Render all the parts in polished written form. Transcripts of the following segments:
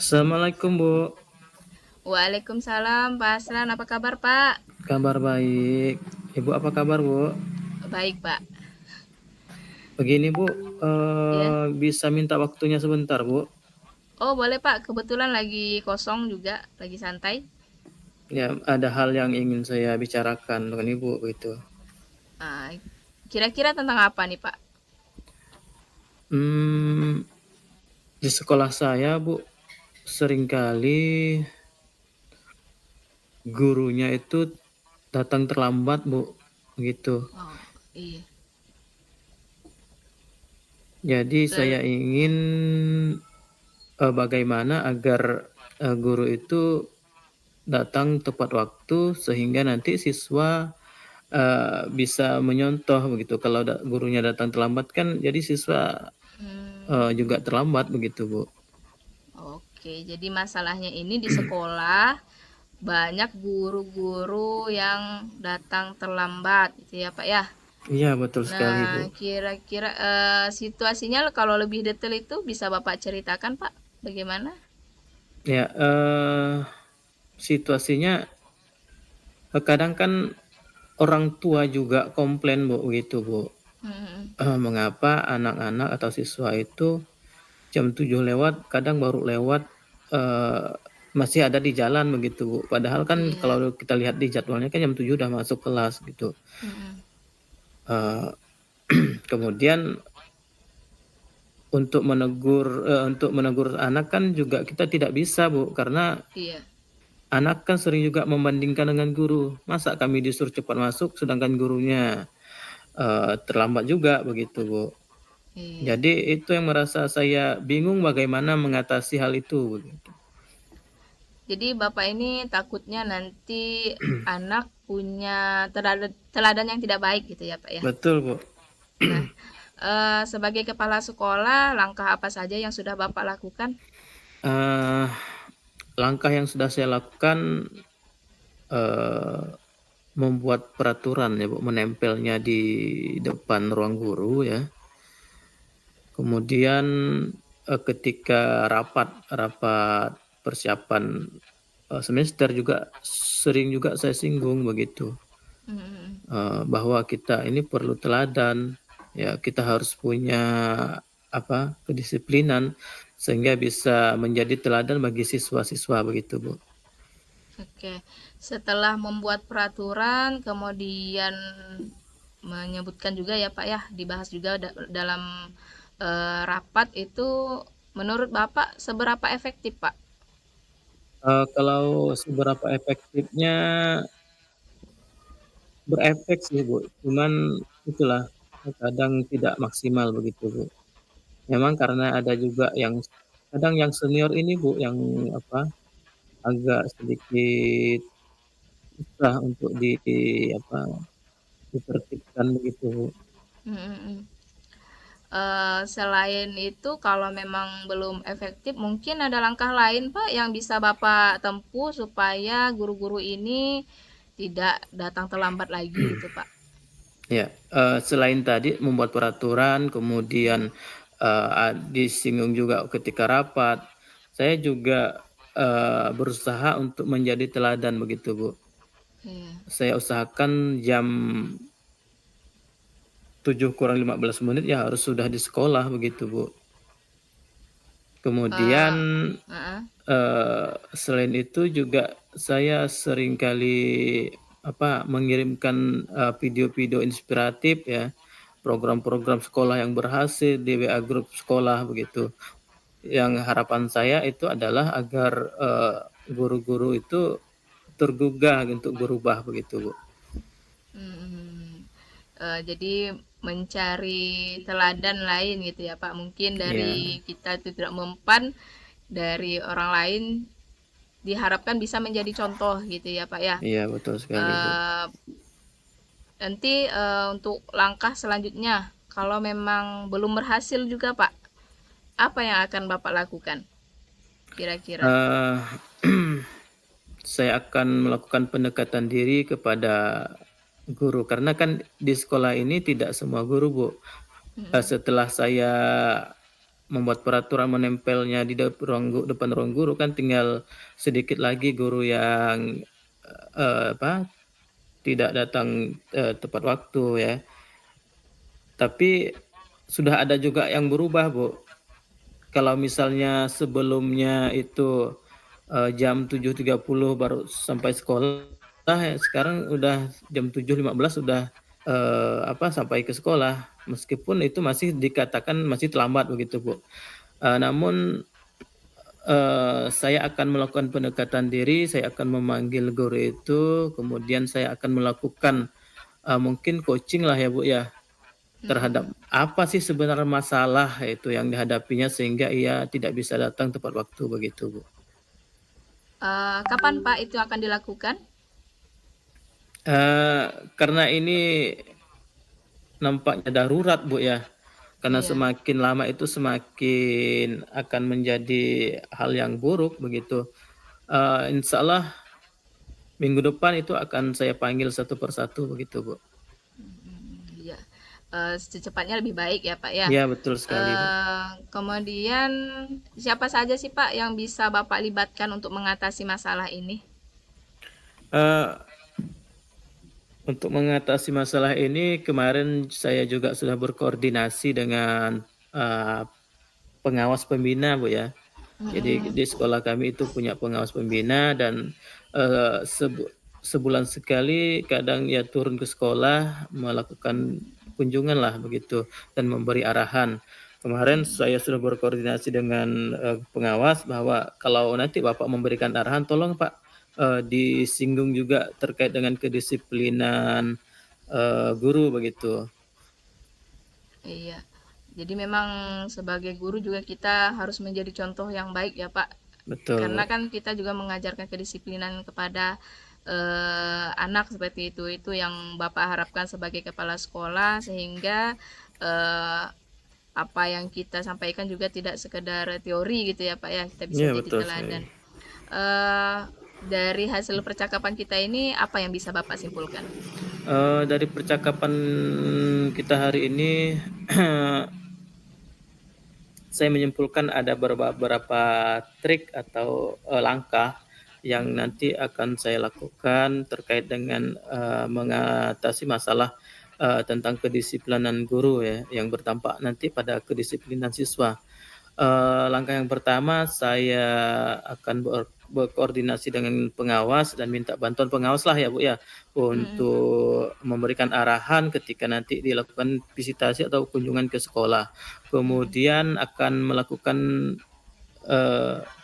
Assalamualaikum Bu, Waalaikumsalam, Pak Aslan. Apa kabar, Pak? kabar baik. Ibu apa kabar Bu? Baik, Pak. Begini Bu, Ya. bisa minta waktunya sebentar Bu? Oh, boleh, Pak. Kebetulan lagi kosong juga, lagi santai. Ya, ada hal yang ingin saya bicarakan dengan Ibu gitu. Ah, kira-kira tentang apa nih, Pak? Hmm, di sekolah saya Bu, seringkali gurunya itu datang terlambat Bu, gitu. Oh, iya. Jadi saya Ter ingin bagaimana agar guru itu datang tepat waktu sehingga nanti siswa bisa menyontoh begitu. Kalau gurunya datang terlambat kan jadi siswa juga hmm, terlambat begitu, Bu. oke. Jadi masalahnya ini di sekolah banyak guru-guru yang datang terlambat, gitu ya, Pak ya. Iya, betul sekali, Bu. Nah, kira-kira situasinya kalau lebih detail itu bisa Bapak ceritakan, Pak? Bagaimana? Ya, situasinya kadang kan orang tua juga komplain, Bu, begitu, Bu. Hmm, Mengapa anak-anak atau siswa itu jam 7 lewat, kadang baru lewat eh, masih ada di jalan begitu, Bu. Padahal kan iya. kalau kita lihat di jadwalnya kan jam 7 udah masuk kelas gitu. Hmm, Eh, kemudian untuk menegur anak kan juga kita tidak bisa, Bu, karena iya. anak kan sering juga membandingkan dengan guru. Masa kami disuruh cepat masuk sedangkan gurunya terlambat juga begitu, Bu. Iya. Jadi itu yang merasa saya bingung bagaimana mengatasi hal itu begitu. Jadi Bapak ini takutnya nanti anak punya teladan, teladan yang tidak baik gitu ya, Pak ya. Betul, Bu. Nah, sebagai kepala sekolah, langkah apa saja yang sudah Bapak lakukan? Eh, langkah yang sudah saya lakukan eh, membuat peraturan ya, Bu, menempelnya di depan ruang guru ya. Kemudian ketika rapat rapat persiapan semester juga sering juga saya singgung begitu, Hmm, bahwa kita ini perlu teladan, ya kita harus punya apa kedisiplinan sehingga bisa menjadi teladan bagi siswa-siswa begitu, Bu. oke. Setelah membuat peraturan, kemudian menyebutkan juga ya, Pak ya, dibahas juga dalam rapat itu, menurut Bapak seberapa efektif, Pak? Kalau seberapa efektifnya berefek sih, Bu, cuman itulah kadang tidak maksimal begitu, Bu. Memang karena ada juga yang kadang yang senior ini, Bu, yang apa, agak sedikit susah untuk apa, ditertibkan begitu, Bu. Hmm, hmm, hmm. Selain itu kalau memang belum efektif, mungkin ada langkah lain, Pak, yang bisa Bapak tempuh supaya guru-guru ini tidak datang terlambat lagi gitu, Pak? Ya, selain tadi membuat peraturan, kemudian, disinggung juga ketika rapat, saya juga, berusaha untuk menjadi teladan begitu, Bu. Iya. Saya usahakan jam 7 kurang 15 menit ya harus sudah di sekolah begitu, Bu. Kemudian, Eee, heeh. selain itu juga saya seringkali, apa, mengirimkan, video-video inspiratif ya, program-program sekolah yang berhasil di WA grup sekolah begitu. Yang harapan saya itu adalah agar, guru-guru itu tergugah untuk berubah begitu, Bu. Mhm. Jadi mencari teladan lain gitu ya, Pak? Mungkin dari Iya, kita itu tidak mempan, dari orang lain diharapkan bisa menjadi contoh gitu ya, Pak, ya? iya betul sekali, Bu. Eee Nanti untuk langkah selanjutnya, kalau memang belum berhasil juga, Pak, apa yang akan Bapak lakukan kira-kira? Eee, saya akan melakukan pendekatan diri kepada guru, karena kan di sekolah ini tidak semua guru, Bu. Mhm. Setelah saya membuat peraturan menempelnya di depan ruang guru kan tinggal sedikit lagi guru yang, tidak datang, tepat waktu ya. Tapi sudah ada juga yang berubah, Bu. Kalau misalnya sebelumnya itu, jam 7.30 baru sampai sekolah, ya sekarang udah jam 7.15 sudah, sampai ke sekolah. Meskipun itu masih dikatakan masih terlambat begitu, Bu. Namun, saya akan melakukan pendekatan diri, saya akan memanggil guru itu, kemudian saya akan melakukan, mungkin coaching lah ya, Bu, ya. Terhadap Mm-mm. apa sih sebenarnya masalah itu yang dihadapinya sehingga ia tidak bisa datang tepat waktu begitu, Bu. Kapan Pak itu akan dilakukan? Karena ini nampaknya darurat, Bu, ya. Karena Iya. semakin lama itu semakin akan menjadi hal yang buruk begitu. Insyaallah minggu depan itu akan saya panggil satu persatu begitu, Bu. Iya. Secepatnya lebih baik ya Pak ya. Iya betul sekali, Bu. Kemudian siapa saja sih Pak yang bisa Bapak libatkan untuk mengatasi masalah ini? Eee, untuk mengatasi masalah ini kemarin saya juga sudah berkoordinasi dengan, pengawas pembina, Bu, ya. Jadi Mm-mm. di sekolah kami itu punya pengawas pembina dan, sebulan sekali kadang ia turun ke sekolah melakukan kunjungan lah begitu dan memberi arahan. Kemarin saya sudah berkoordinasi dengan, pengawas bahwa kalau nanti Bapak memberikan arahan tolong Pak, disinggung juga terkait dengan kedisiplinan, guru begitu. Iya. Jadi memang sebagai guru juga kita harus menjadi contoh yang baik ya Pak. Betul, Karena Bu. kan kita juga mengajarkan kedisiplinan kepada anak seperti itu. Itu yang Bapak harapkan sebagai kepala sekolah sehingga eh, apa yang kita sampaikan juga tidak sekedar teori gitu ya Pak ya. Kita bisa Iya jadi betul sekali. teladan. Eh, dari hasil percakapan kita ini apa yang bisa Bapak simpulkan? Dari percakapan kita hari ini, saya menyimpulkan ada beberapa trik atau, langkah yang nanti akan saya lakukan terkait dengan, mengatasi masalah, tentang kedisiplinan guru ya, yang berdampak nanti pada kedisiplinan siswa. Langkah yang pertama saya akan berkoordinasi dengan pengawas dan minta bantuan pengawas lah ya, Bu, ya, Mm-mm. untuk memberikan arahan ketika nanti dilakukan visitasi atau kunjungan ke sekolah. Mm-mm. Kemudian akan melakukan,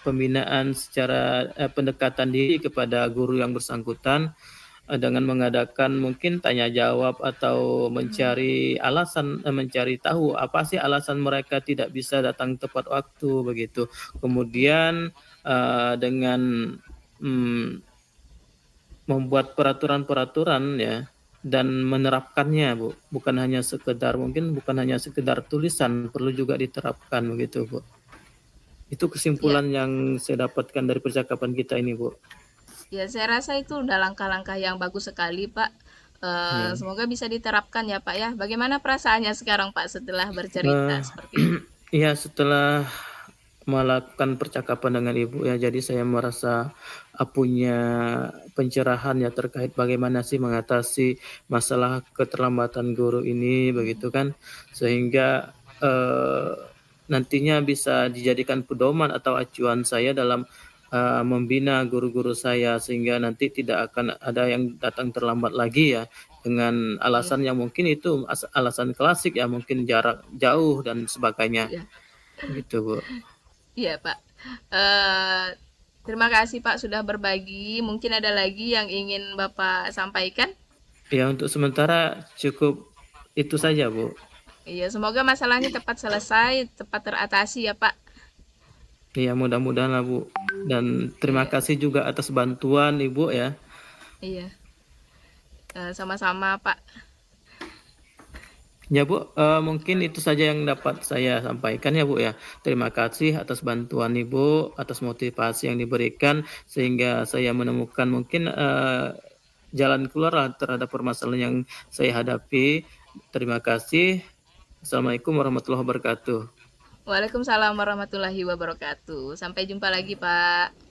pembinaan secara pendekatan diri kepada guru yang bersangkutan, dengan mengadakan mungkin tanya jawab atau Mm-mm. mencari tahu apa sih alasan mereka tidak bisa datang tepat waktu begitu. Kemudian, dengan, mmm, membuat peraturan-peraturan ya dan menerapkannya, Bu. Bukan hanya sekedar tulisan, perlu juga diterapkan begitu, Bu. Itu Ya, kesimpulan yang saya dapatkan dari percakapan kita ini, Bu. ya, saya rasa itu udah langkah-langkah yang bagus sekali, Pak. Iya. Semoga bisa diterapkan ya, Pak ya. Bagaimana perasaannya sekarang, Pak, setelah bercerita Eee, seperti ini? iya setelah melakukan percakapan dengan Ibu ya, jadi saya merasa, punya pencerahan ya terkait bagaimana sih mengatasi masalah keterlambatan guru ini begitu kan. Sehingga, nantinya bisa dijadikan pedoman atau acuan saya dalam, membina guru-guru saya sehingga nanti tidak akan ada yang datang terlambat lagi ya, dengan Iya, alasan yang mungkin itu alasan klasik ya, mungkin jarak jauh dan sebagainya, iya, gitu Bu. iya, Pak. Eh, terima kasih, Pak, sudah berbagi. Mungkin ada lagi yang ingin Bapak sampaikan? Ya untuk sementara cukup itu saja Bu. Iya, semoga masalahnya cepat selesai, cepat teratasi ya, Pak. Ya mudah-mudahan lah Bu, dan terima Iya, kasih juga atas bantuan Ibu ya. iya. Sama-sama, Pak. Ya Bu, mungkin itu saja yang dapat saya sampaikan ya Bu ya. Terima kasih atas bantuan Ibu, atas motivasi yang diberikan sehingga saya menemukan mungkin, jalan keluar lah terhadap permasalahan yang saya hadapi. Terima kasih. Assalamualaikum warahmatullahi wabarakatuh. Waalaikumsalam warahmatullahi wabarakatuh. Sampai jumpa lagi, Pak.